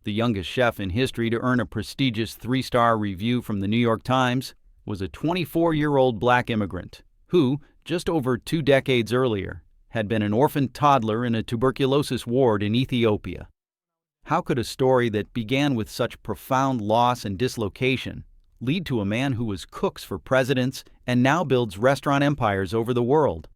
The youngest chef in history to earn a prestigious 3-star review from the New York Times was a 24-year-old black immigrant who, just over 2 decades earlier, had been an orphaned toddler in a tuberculosis ward in Ethiopia. How could a story that began with such profound loss and dislocation lead to a man who was cooks for presidents and now builds restaurant empires over the world?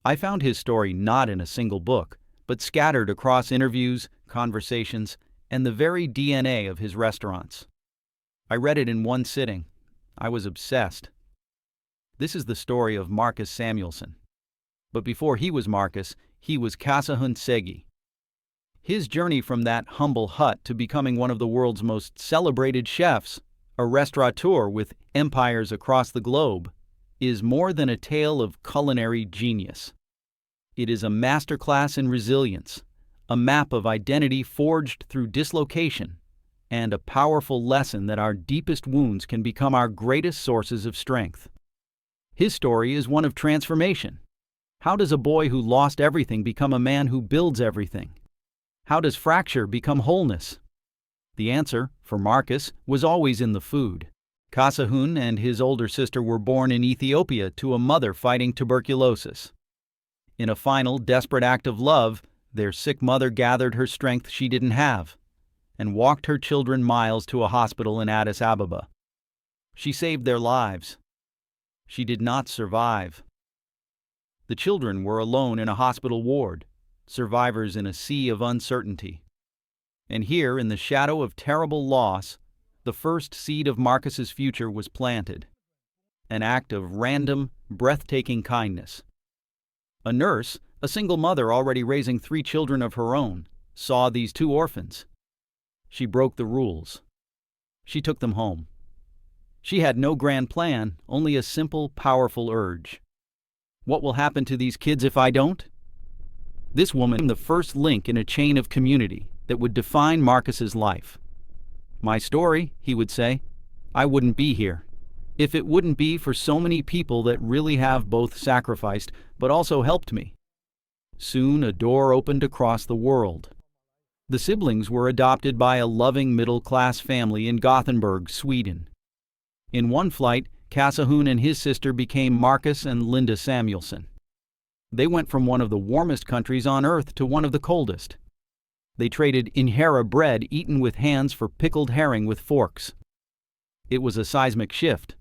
I found his story not in a single book, but scattered across interviews, conversations, and the very DNA of his restaurants. I read it in one sitting. I was obsessed. This is the story of Marcus Samuelsson. But before he was Marcus, he was Kasahun Segi. His journey from that humble hut to becoming one of the world's most celebrated chefs, a restaurateur with empires across the globe, is more than a tale of culinary genius. It is a masterclass in resilience, a map of identity forged through dislocation, and a powerful lesson that our deepest wounds can become our greatest sources of strength. His story is one of transformation. How does a boy who lost everything become a man who builds everything? How does fracture become wholeness? The answer, for Marcus, was always in the food. Kasahun and his older sister were born in Ethiopia to a mother fighting tuberculosis. In a final, desperate act of love, their sick mother gathered her strength she didn't have and walked her children miles to a hospital in Addis Ababa. She saved their lives. She did not survive. The children were alone in a hospital ward, survivors in a sea of uncertainty. And here, in the shadow of terrible loss, the first seed of Marcus's future was planted. An act of random, breathtaking kindness. A nurse, a single mother already raising 3 children of her own, saw these 2 orphans. She broke the rules. She took them home. She had no grand plan, only a simple, powerful urge. What will happen to these kids if I don't? This woman, the first link in a chain of community that would define Marcus's life. My story, he would say, I wouldn't be here if it wouldn't be for so many people that really have both sacrificed but also helped me. Soon a door opened across the world. The siblings were adopted by a loving middle-class family in Gothenburg, Sweden. In one flight, Kasahun and his sister became Marcus and Linda Samuelsson. They went from one of the warmest countries on earth to one of the coldest. They traded injera bread eaten with hands for pickled herring with forks. It was a seismic shift.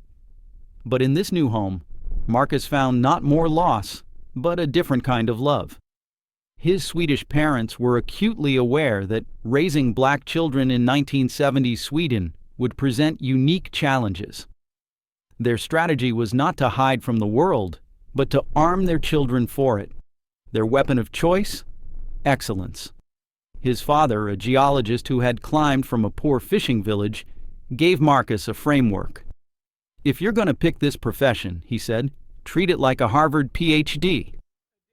But in this new home, Marcus found not more loss, but a different kind of love. His Swedish parents were acutely aware that raising black children in 1970s Sweden would present unique challenges. Their strategy was not to hide from the world, but to arm their children for it. Their weapon of choice? Excellence. His father, a geologist who had climbed from a poor fishing village, gave Marcus a framework. If you're going to pick this profession, he said, treat it like a Harvard PhD.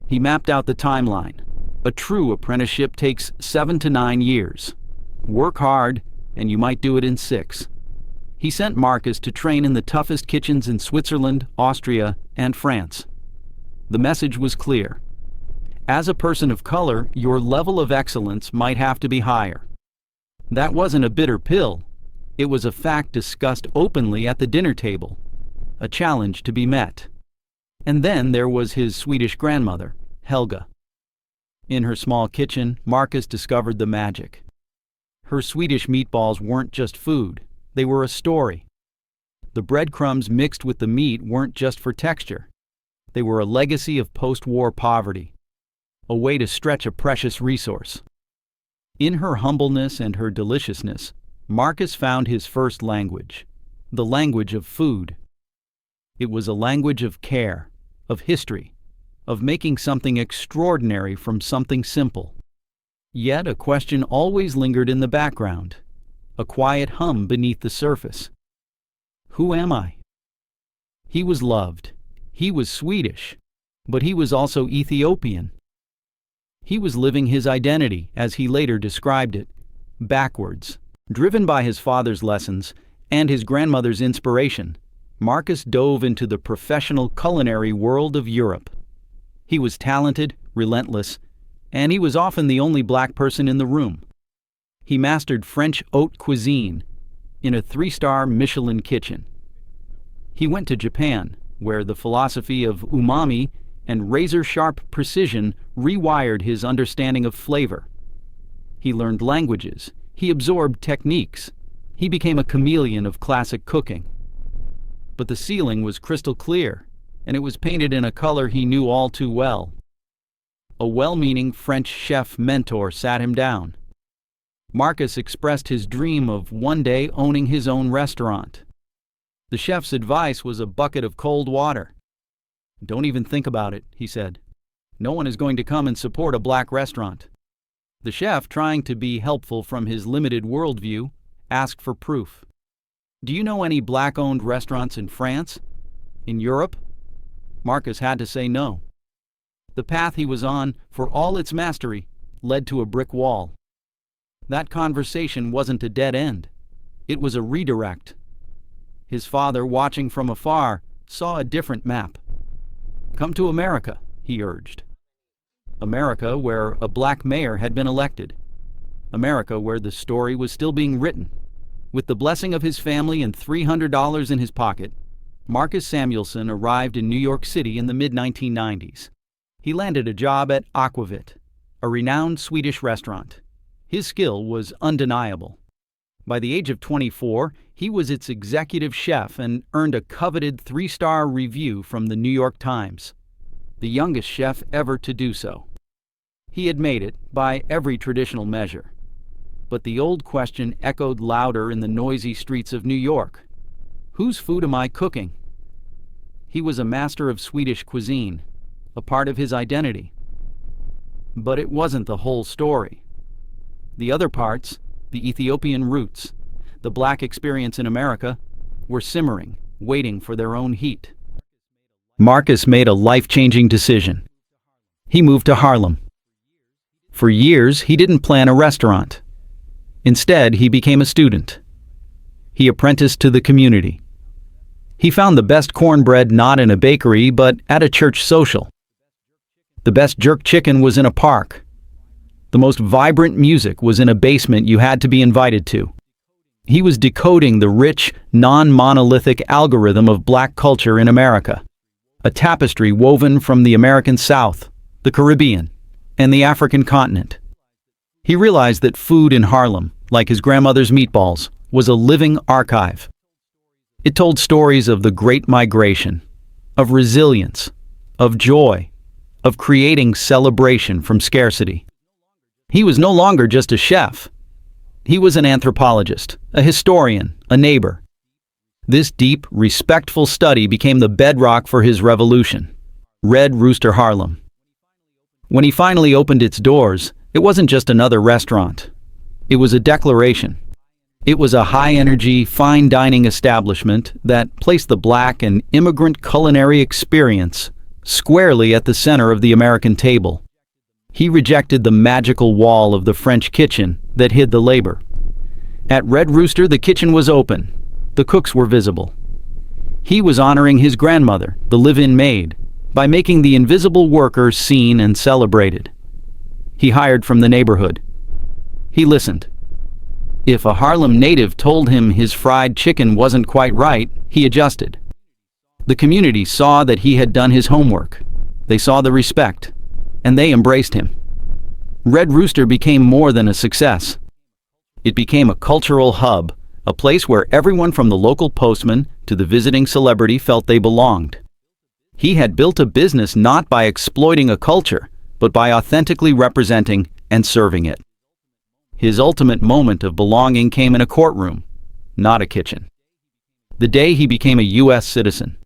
He mapped out the timeline. A true apprenticeship takes 7 to 9 years. Work hard, and you might do it in 6. He sent Marcus to train in the toughest kitchens in Switzerland, Austria, and France. The message was clear. As a person of color, your level of excellence might have to be higher. That wasn't a bitter pill. It was a fact discussed openly at the dinner table, a challenge to be met. And then there was his Swedish grandmother, Helga. In her small kitchen, Marcus discovered the magic. Her Swedish meatballs weren't just food, they were a story. The breadcrumbs mixed with the meat weren't just for texture. They were a legacy of post-war poverty, a way to stretch a precious resource. In her humbleness and her deliciousness, Marcus found his first language, the language of food. It was a language of care, of history, of making something extraordinary from something simple. Yet a question always lingered in the background, a quiet hum beneath the surface. Who am I? He was loved. He was Swedish, but he was also Ethiopian. He was living his identity, as he later described it, backwards. Driven by his father's lessons and his grandmother's inspiration, Marcus dove into the professional culinary world of Europe. He was talented, relentless, and he was often the only black person in the room. He mastered French haute cuisine in a 3-star Michelin kitchen. He went to Japan, where the philosophy of umami and razor-sharp precision rewired his understanding of flavor. He learned languages. He absorbed techniques. He became a chameleon of classic cooking. But the ceiling was crystal clear, and it was painted in a color he knew all too well. A well-meaning French chef mentor sat him down. Marcus expressed his dream of one day owning his own restaurant. The chef's advice was a bucket of cold water. "Don't even think about it," he said. "No one is going to come and support a black restaurant." The chef, trying to be helpful from his limited worldview, asked for proof. "Do you know any black-owned restaurants in France? In Europe?" Marcus had to say no. The path he was on, for all its mastery, led to a brick wall. That conversation wasn't a dead end. It was a redirect. His father, watching from afar, saw a different map. "Come to America," he urged. America, where a black mayor had been elected. America, where the story was still being written. With the blessing of his family and $300 in his pocket, Marcus Samuelsson arrived in New York City in the mid-1990s. He landed a job at Aquavit, a renowned Swedish restaurant. His skill was undeniable. By the age of 24, he was its executive chef and earned a coveted 3-star review from the New York Times, the youngest chef ever to do so. He had made it by every traditional measure. But the old question echoed louder in the noisy streets of New York. Whose food am I cooking? He was a master of Swedish cuisine, a part of his identity. But it wasn't the whole story. The other parts, the Ethiopian roots, the black experience in America, were simmering, waiting for their own heat. Marcus made a life-changing decision. He moved to Harlem. For years, he didn't plan a restaurant. Instead, he became a student. He apprenticed to the community. He found the best cornbread not in a bakery, but at a church social. The best jerk chicken was in a park. The most vibrant music was in a basement you had to be invited to. He was decoding the rich, non-monolithic algorithm of black culture in America, a tapestry woven from the American South, the Caribbean, and the African continent. He realized that food in Harlem, like his grandmother's meatballs, was a living archive. It told stories of the Great Migration, of resilience, of joy, of creating celebration from scarcity. He was no longer just a chef. He was an anthropologist, a historian, a neighbor. This deep, respectful study became the bedrock for his revolution, Red Rooster Harlem. When he finally opened its doors, it wasn't just another restaurant. It was a declaration. It was a high-energy, fine dining establishment that placed the black and immigrant culinary experience squarely at the center of the American table. He rejected the magical wall of the French kitchen that hid the labor. At Red Rooster, the kitchen was open. The cooks were visible. He was honoring his grandmother, the live-in maid, by making the invisible worker seen and celebrated. He hired from the neighborhood. He listened. If a Harlem native told him his fried chicken wasn't quite right, he adjusted. The community saw that he had done his homework. They saw the respect, and they embraced him. Red Rooster became more than a success. It became a cultural hub, a place where everyone from the local postman to the visiting celebrity felt they belonged. He had built a business not by exploiting a culture, but by authentically representing and serving it. His ultimate moment of belonging came in a courtroom, not a kitchen. The day he became a U.S. citizen.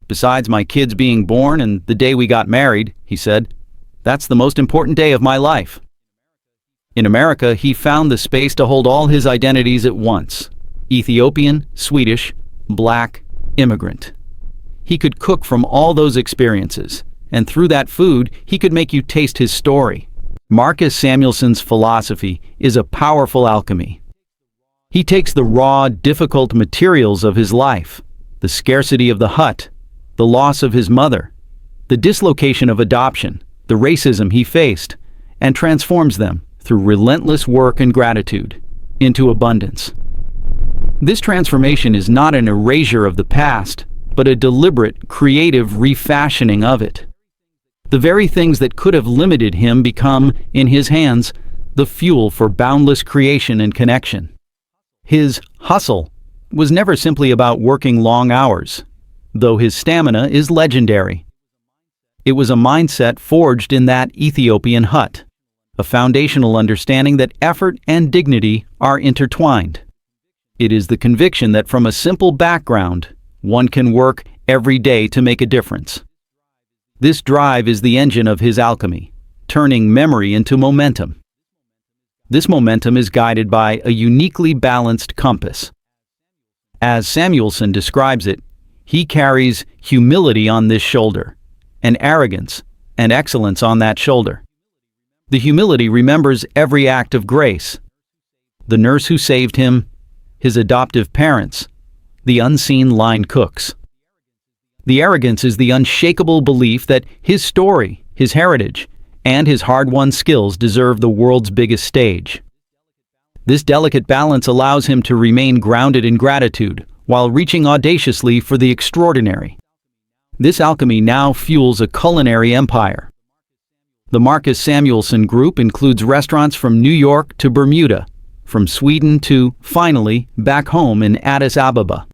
"Besides my kids being born and the day we got married," he said, "that's the most important day of my life." In America, he found the space to hold all his identities at once: Ethiopian, Swedish, black, immigrant. He could cook from all those experiences, and through that food, he could make you taste his story. Marcus Samuelsson's philosophy is a powerful alchemy. He takes the raw, difficult materials of his life, the scarcity of the hut, the loss of his mother, the dislocation of adoption, the racism he faced, and transforms them, through relentless work and gratitude, into abundance. This transformation is not an erasure of the past, but a deliberate, creative refashioning of it. The very things that could have limited him become, in his hands, the fuel for boundless creation and connection. His hustle was never simply about working long hours, though his stamina is legendary. It was a mindset forged in that Ethiopian hut, a foundational understanding that effort and dignity are intertwined. It is the conviction that from a simple background, one can work every day to make a difference. This drive is the engine of his alchemy, turning memory into momentum. This momentum is guided by a uniquely balanced compass. As Samuelsson describes it, he carries humility on this shoulder, and arrogance and excellence on that shoulder. The humility remembers every act of grace: the nurse who saved him, his adoptive parents, the unseen line cooks. The arrogance is the unshakable belief that his story, his heritage, and his hard-won skills deserve the world's biggest stage. This delicate balance allows him to remain grounded in gratitude while reaching audaciously for the extraordinary. This alchemy now fuels a culinary empire. The Marcus Samuelsson Group includes restaurants from New York to Bermuda, from Sweden to, finally, back home in Addis Ababa.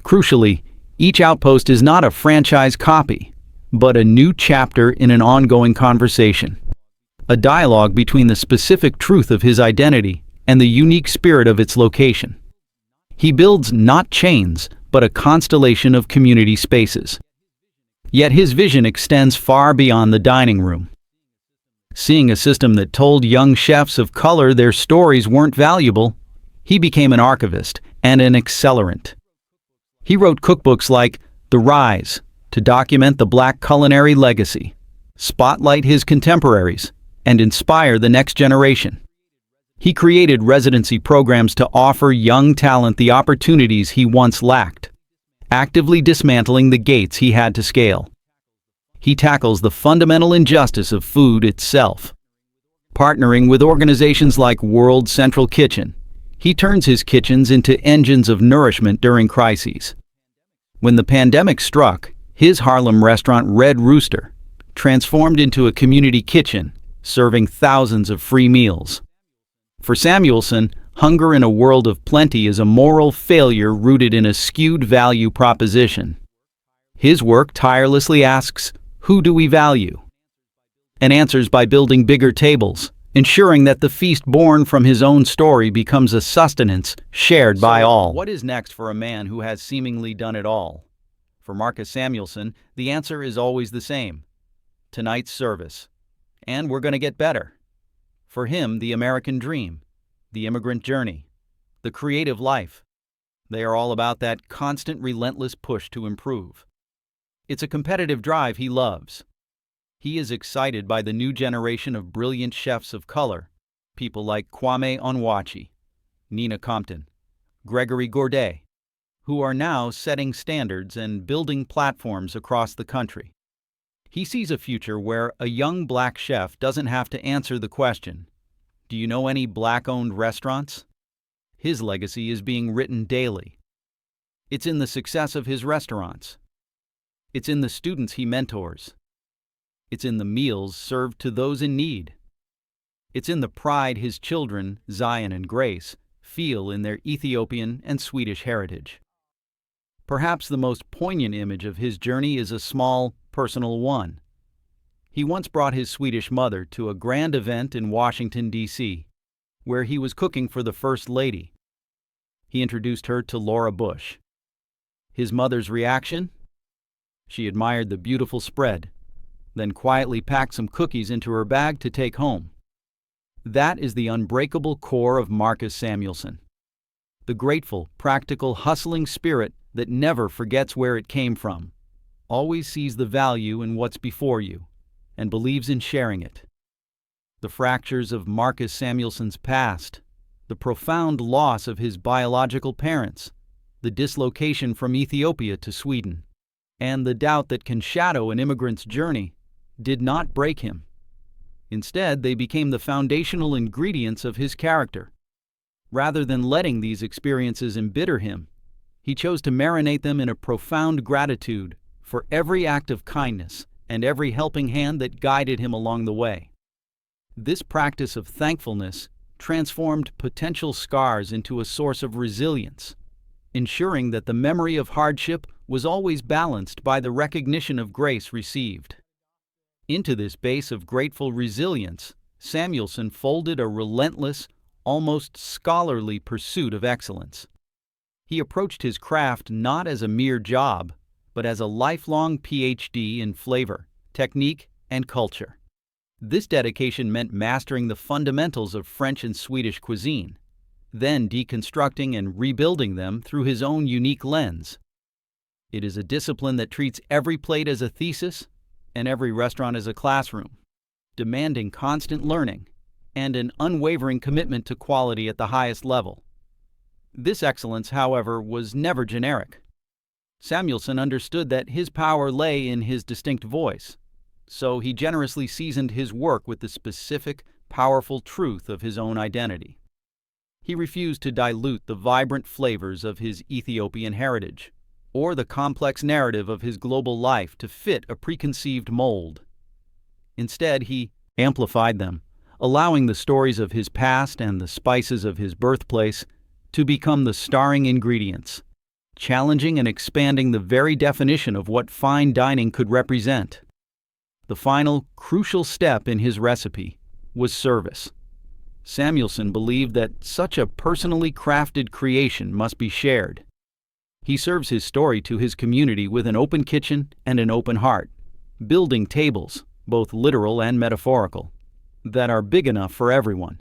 Crucially, each outpost is not a franchise copy, but a new chapter in an ongoing conversation. A dialogue between the specific truth of his identity and the unique spirit of its location. He builds not chains, but a constellation of community spaces. Yet his vision extends far beyond the dining room. Seeing a system that told young chefs of color their stories weren't valuable, he became an archivist and an accelerant. He wrote cookbooks like The Rise to document the Black culinary legacy, spotlight his contemporaries, and inspire the next generation. He created residency programs to offer young talent the opportunities he once lacked, actively dismantling the gates he had to scale. He tackles the fundamental injustice of food itself. Partnering with organizations like World Central Kitchen, he turns his kitchens into engines of nourishment during crises. When the pandemic struck, his Harlem restaurant Red Rooster transformed into a community kitchen, serving thousands of free meals. For Samuelsson, hunger in a world of plenty is a moral failure rooted in a skewed value proposition. His work tirelessly asks, who do we value? And answers by building bigger tables, ensuring that the feast born from his own story becomes a sustenance shared by all. What is next for a man who has seemingly done it all? For Marcus Samuelsson, the answer is always the same: tonight's service. And we're going to get better. For him, the American dream, the immigrant journey, the creative life, they are all about that constant, relentless push to improve. It's a competitive drive he loves. He is excited by the new generation of brilliant chefs of color, people like Kwame Onwuachi, Nina Compton, Gregory Gourdet, who are now setting standards and building platforms across the country. He sees a future where a young black chef doesn't have to answer the question, "Do you know any black-owned restaurants?" His legacy is being written daily. It's in the success of his restaurants. It's in the students he mentors. It's in the meals served to those in need. It's in the pride his children, Zion and Grace, feel in their Ethiopian and Swedish heritage. Perhaps the most poignant image of his journey is a small, personal one. He once brought his Swedish mother to a grand event in Washington, D.C., where he was cooking for the First Lady. He introduced her to Laura Bush. His mother's reaction? She admired the beautiful spread, then quietly packed some cookies into her bag to take home. That is the unbreakable core of Marcus Samuelsson. The grateful, practical, hustling spirit that never forgets where it came from, always sees the value in what's before you, and believes in sharing it. The fractures of Marcus Samuelsson's past, the profound loss of his biological parents, the dislocation from Ethiopia to Sweden, and the doubt that can shadow an immigrant's journey did not break him. Instead, they became the foundational ingredients of his character. Rather than letting these experiences embitter him, he chose to marinate them in a profound gratitude for every act of kindness and every helping hand that guided him along the way. This practice of thankfulness transformed potential scars into a source of resilience, ensuring that the memory of hardship was always balanced by the recognition of grace received. Into this base of grateful resilience, Samuelsson folded a relentless, almost scholarly pursuit of excellence. He approached his craft not as a mere job, but as a lifelong PhD in flavor, technique, and culture. This dedication meant mastering the fundamentals of French and Swedish cuisine, then deconstructing and rebuilding them through his own unique lens. It is a discipline that treats every plate as a thesis and every restaurant as a classroom, demanding constant learning and an unwavering commitment to quality at the highest level. This excellence, however, was never generic. Samuelsson understood that his power lay in his distinct voice, so he generously seasoned his work with the specific, powerful truth of his own identity. He refused to dilute the vibrant flavors of his Ethiopian heritage, or the complex narrative of his global life to fit a preconceived mold. Instead, he amplified them, allowing the stories of his past and the spices of his birthplace to become the starring ingredients, challenging and expanding the very definition of what fine dining could represent. The final, crucial step in his recipe was service. Samuelsson believed that such a personally crafted creation must be shared. He serves his story to his community with an open kitchen and an open heart, building tables, both literal and metaphorical, that are big enough for everyone.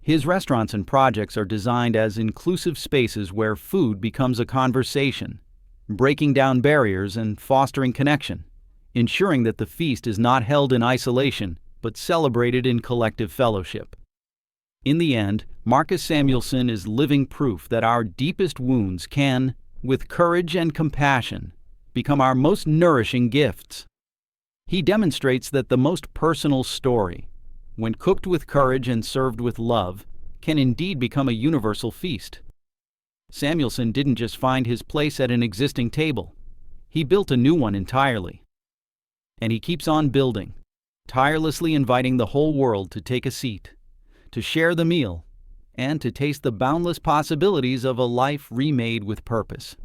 His restaurants and projects are designed as inclusive spaces where food becomes a conversation, breaking down barriers and fostering connection, ensuring that the feast is not held in isolation but celebrated in collective fellowship. In the end, Marcus Samuelsson is living proof that our deepest wounds can, with courage and compassion, become our most nourishing gifts. He demonstrates that the most personal story, when cooked with courage and served with love, can indeed become a universal feast. Samuelsson didn't just find his place at an existing table. He built a new one entirely. And he keeps on building, tirelessly inviting the whole world to take a seat, to share the meal, and to taste the boundless possibilities of a life remade with purpose.